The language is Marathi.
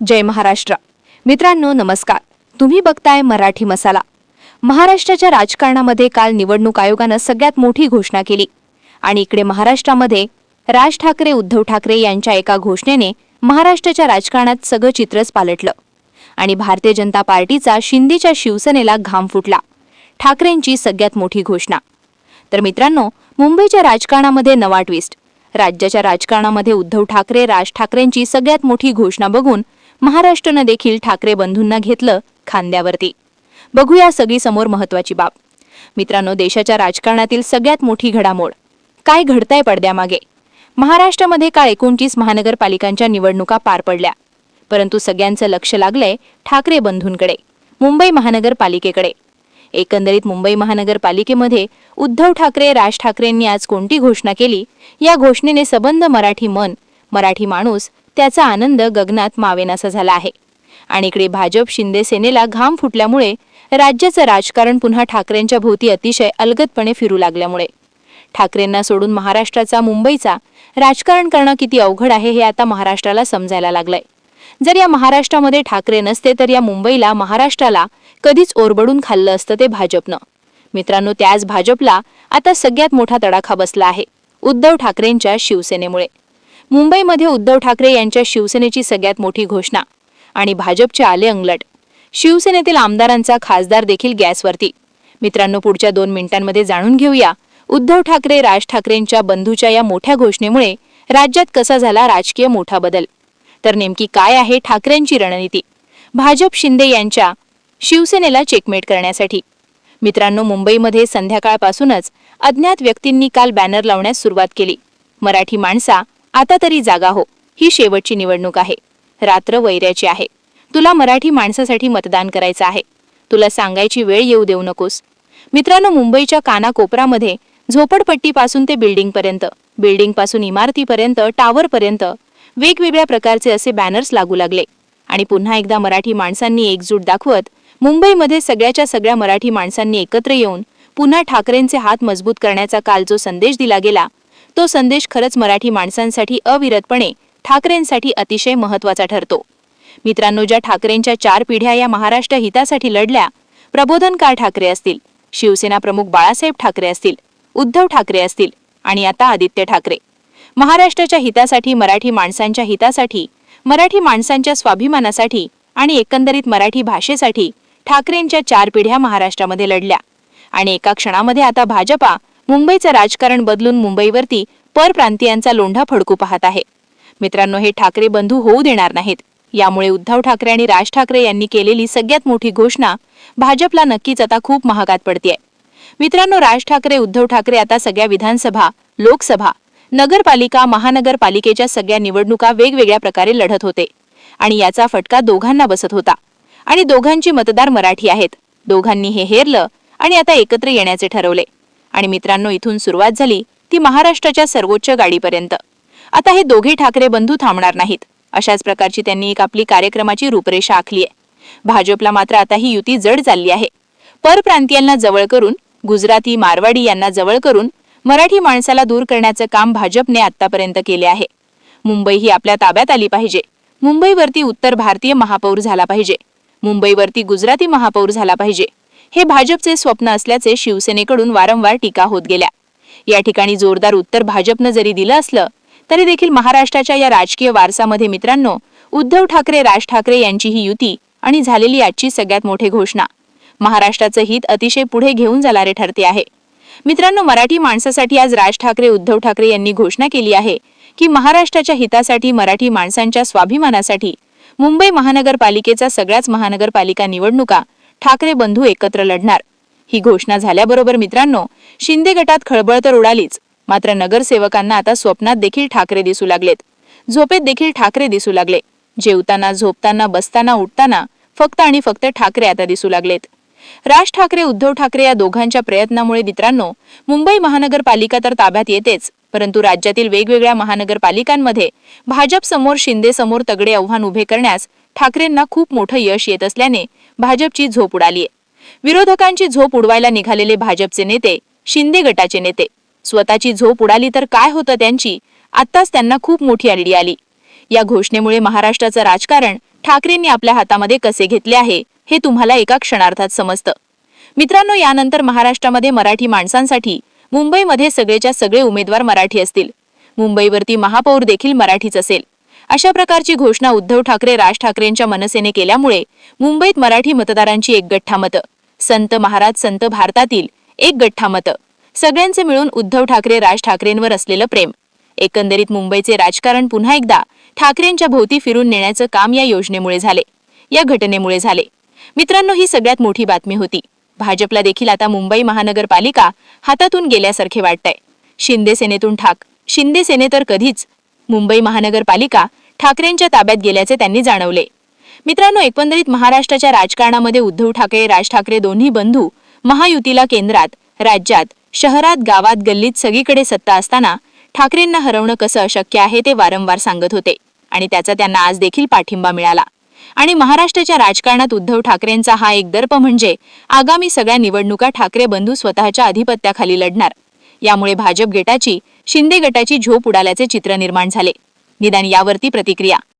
जय महाराष्ट्र. मित्रांनो नमस्कार. तुम्ही बघताय मराठी मसाला. महाराष्ट्राच्या राजकारणामध्ये काल निवडणूक आयोगाने सगळ्यात मोठी घोषणा केली आणि इकडे महाराष्ट्रामध्ये राज ठाकरे उद्धव ठाकरे यांच्या एका घोषणेने महाराष्ट्राच्या राजकारणात सगळं चित्रच पालटलं आणि भारतीय जनता पार्टीचा शिंदेच्या शिवसेनेला घाम फुटला. ठाकरेंची सगळ्यात मोठी घोषणा. तर मित्रांनो, मुंबईच्या राजकारणामध्ये नवा ट्विस्ट. राज्याच्या राजकारणामध्ये उद्धव ठाकरे राज ठाकरेंची सगळ्यात मोठी घोषणा बघून महाराष्ट्राने देखील ठाकरे बंधूंना घेतलं खांद्यावरती. बघूया सगळी समोर महत्त्वाची बाब. मित्रांनो, देशाच्या राजकारणातील सगळ्यात मोठी घडामोड. काय घडतंय पडद्यामागे? महाराष्ट्रामध्ये काल 29 महानगरपालिकांच्या निवडणुका पार पडल्या, परंतु सगळ्यांचं लक्ष लागलंय ठाकरे बंधूंकडे, मुंबई महानगरपालिकेकडे. एकंदरीत मुंबई महानगरपालिकेमध्ये उद्धव ठाकरे राज ठाकरेंनी आज कोणती घोषणा केली, या घोषणेने सबंध मराठी मन, मराठी माणूस त्याचा आनंद गगनात मावेनासा झाला आहे. आणि इकडे भाजप शिंदे सेनेला घाम फुटल्यामुळे राज्याचं राजकारण पुन्हा ठाकरेंच्या भोवती अतिशय अलगदपणे फिरू लागल्यामुळे ठाकरेंना सोडून महाराष्ट्राचा मुंबईचा राजकारण करणं किती अवघड आहे हे आता महाराष्ट्राला समजायला लागलंय. जर या महाराष्ट्रामध्ये ठाकरे नसते तर या मुंबईला, महाराष्ट्राला कधीच ओरबडून खाल्लं असतं ते भाजपनं. मित्रांनो, त्याच भाजपला आता सगळ्यात मोठा तडाखा बसला आहे उद्धव ठाकरेंच्या शिवसेनेमुळे. मुंबईमध्ये उद्धव ठाकरे यांच्या शिवसेनेची सगळ्यात मोठी घोषणा आणि भाजपचे आले अंगलट. शिवसेनेतील आमदारांचा खासदार देखील गॅसवरती. मित्रांनो, पुढच्या 2 मिनिटांमध्ये जाणून घेऊया उद्धव ठाकरे राज ठाकरेंच्या बंधूच्या या मोठ्या घोषणेमुळे राज्यात कसा झाला राजकीय मोठा बदल. तर नेमकी काय आहे ठाकरेंची रणनीती भाजप शिंदे यांच्या शिवसेनेला चेकमेट करण्यासाठी? मित्रांनो, मुंबईमध्ये संध्याकाळपासूनच अज्ञात व्यक्तींनी काल बॅनर लावण्यास सुरुवात केली. मराठी माणसा, आता तरी जागा हो, ही शेवटची निवडणूक आहे. रात्र वैऱ्याची आहे. तुला मराठी माणसासाठी मतदान करायचं आहे. तुला सांगायची वेळ येऊ देऊ नकोस. मित्रांनो, मुंबईच्या कानाकोपऱ्यामध्ये झोपडपट्टीपासून ते बिल्डिंगपर्यंत, बिल्डिंगपासून इमारतीपर्यंत, टावरपर्यंत वेगवेगळ्या प्रकारचे असे बॅनर्स लागू लागले. आणि पुन्हा एकदा मराठी माणसांनी एकजूट दाखवत मुंबईमध्ये सगळ्याच्या सगळ्या मराठी माणसांनी एकत्र येऊन पुन्हा ठाकरेंचे हात मजबूत करण्याचा काल जो संदेश दिला गेला, तो संदेश खरंच मराठी माणसांसाठी अविरतपणे ठाकरेंसाठी अतिशय महत्त्वाचा ठरतो. मित्रांनो, ज्या ठाकरेंच्या 4 पिढ्या या महाराष्ट्र हितासाठी लढल्या, प्रबोधनकार ठाकरे असतील, शिवसेना प्रमुख बाळासाहेब ठाकरे असतील, उद्धव ठाकरे असतील आणि आता आदित्य ठाकरे, महाराष्ट्राच्या हितासाठी, मराठी माणसांच्या हितासाठी, मराठी माणसांच्या स्वाभिमानासाठी आणि एकंदरीत मराठी भाषेसाठी ठाकरेंच्या 4 पिढ्या महाराष्ट्रामध्ये लढल्या. आणि एका क्षणामध्ये आता भाजपा मुंबईचं राजकारण बदलून मुंबईवरती परप्रांतीयांचा लोंढा फडकू पाहत आहे. मित्रांनो, हे ठाकरे बंधू होऊ देणार नाहीत. यामुळे उद्धव ठाकरे आणि राज ठाकरे यांनी केलेली सगळ्यात मोठी घोषणा भाजपला नक्कीच आता खूप महागात पडतेय. मित्रांनो, राज ठाकरे उद्धव ठाकरे आता सगळ्या विधानसभा, लोकसभा, नगरपालिका, महानगरपालिकेच्या सगळ्या निवडणुका वेगवेगळ्या प्रकारे लढत होते आणि याचा फटका दोघांना बसत होता. आणि दोघांची मतदार मराठी आहेत. दोघांनी हे हेरलं आणि आता एकत्र येण्याचे ठरवले. आणि मित्रांनो, इथून सुरुवात झाली ती महाराष्ट्राच्या सर्वोच्च गाडीपर्यंत. आता हे दोघे ठाकरे बंधू थांबणार नाहीत. अशाच प्रकारची त्यांनी एक आपली कार्यक्रमाची रूपरेषा आखली आहे. भाजपला मात्र आता ही युती जड चालली आहे. परप्रांतीयांना जवळ करून, गुजराती, मारवाडी यांना जवळ करून मराठी माणसाला दूर करण्याचं काम भाजपने आतापर्यंत केले आहे. मुंबई ही आपल्या ताब्यात आली पाहिजे. मुंबईवरती उत्तर भारतीय महापौर झाला पाहिजे. मुंबईवरती गुजराती महापौर झाला पाहिजे. हे भाजपचे स्वप्न असल्याचे शिवसेनेकडून वारंवार टीका होत गेल्या. या ठिकाणी जोरदार उत्तर भाजपनं जरी दिलं असलं तरी देखील महाराष्ट्राच्या या राजकीय वारसामध्ये मित्रांनो, उद्धव ठाकरे राज ठाकरे यांची ही युती आणि झालेली आजची सगळ्यात मोठी घोषणा महाराष्ट्राचं हित अतिशय पुढे घेऊन जाणारे ठरते आहे. मित्रांनो, मराठी माणसासाठी आज राज ठाकरे उद्धव ठाकरे यांनी घोषणा केली आहे की महाराष्ट्राच्या हितासाठी, मराठी माणसांच्या स्वाभिमानासाठी मुंबई महानगरपालिकेचा सगळ्याच महानगरपालिका निवडणुका ठाकरे बंधू एकत्र लढणार. ही घोषणा झाल्याबरोबर मित्रांनो, शिंदे गटात खळबळ तर उडालीच, मात्र नगरसेवकांना आता स्वप्नात देखील ठाकरे दिसू लागलेत. झोपेत देखील ठाकरे दिसू लागले. जेवताना, झोपताना, बसताना, उठताना फक्त आणि फक्त ठाकरे आता दिसू लागलेत. राज ठाकरे उद्धव ठाकरे या दोघांच्या प्रयत्नामुळे मित्रांनो, मुंबई महानगरपालिका तर ताब्यात येतेच, परंतु राज्यातील वेगवेगळ्या महानगरपालिकांमध्ये भाजप समोर, शिंदे समोर तगडे आव्हान उभे करण्यास ठाकरेंना खूप मोठं यश येत असल्याने भाजपची झोप उडालीये. विरोधकांची झोप उडवायला निघालेले भाजपचे नेते, शिंदे गटाचे नेते स्वतःची झोप उडाली तर काय होतं त्यांची, आत्ताच त्यांना खूप मोठी आयडिया आली. या घोषणेमुळे महाराष्ट्राचं राजकारण ठाकरेंनी आपल्या हातामध्ये कसे घेतले आहे हे तुम्हाला एका क्षणार्धात समजतं. मित्रांनो, यानंतर महाराष्ट्रामध्ये मराठी माणसांसाठी मुंबईमध्ये सगळेच्या सगळे उमेदवार मराठी असतील. मुंबईवरती महापौर देखील मराठीच असेल. अशा प्रकारची घोषणा उद्धव ठाकरे राज ठाकरेंच्या मनसेने केल्यामुळे मुंबईत मराठी मतदारांची एक गठ्ठा मतं, संत महाराज संत भारतातील एक गठ्ठा मतं, सगळ्यांचे मिळून उद्धव ठाकरे राज ठाकरेंवर असलेलं प्रेम, एकंदरीत मुंबईचे राजकारण पुन्हा एकदा ठाकरेंच्या भोवती फिरून नेण्याचं काम या योजनेमुळे झाले, या घटनेमुळे झाले. मित्रांनो, ही सगळ्यात मोठी बातमी होती. भाजपला देखील आता मुंबई महानगरपालिका हातातून गेल्यासारखे वाटतंय. शिंदे सेनेतून शिंदे सेने तर कधीच मुंबई महानगरपालिका ठाकरेंच्या ताब्यात गेल्याचे त्यांनी जाणवले. मित्रांनो, एकंदरीत महाराष्ट्राच्या राजकारणामध्ये उद्धव ठाकरे राज ठाकरे दोन्ही बंधू महायुतीला केंद्रात, राज्यात, शहरात, गावात, गल्लीत सगळीकडे सत्ता असताना ठाकरेंना हरवणं कसं अशक्य आहे ते वारंवार सांगत होते आणि त्याचा त्यांना आज देखील पाठिंबा मिळाला. आणि महाराष्ट्राच्या राजकारणात उद्धव ठाकरेंचा हा एक दर्प म्हणजे आगामी सगळ्या निवडणुका ठाकरे बंधू स्वतःच्या अधिपत्याखाली लढणार. यामुळे भाजप गटाची शिंदे गटाची झोप उडाल्याचे चित्र निर्माण झाले. निदान यावरती प्रतिक्रिया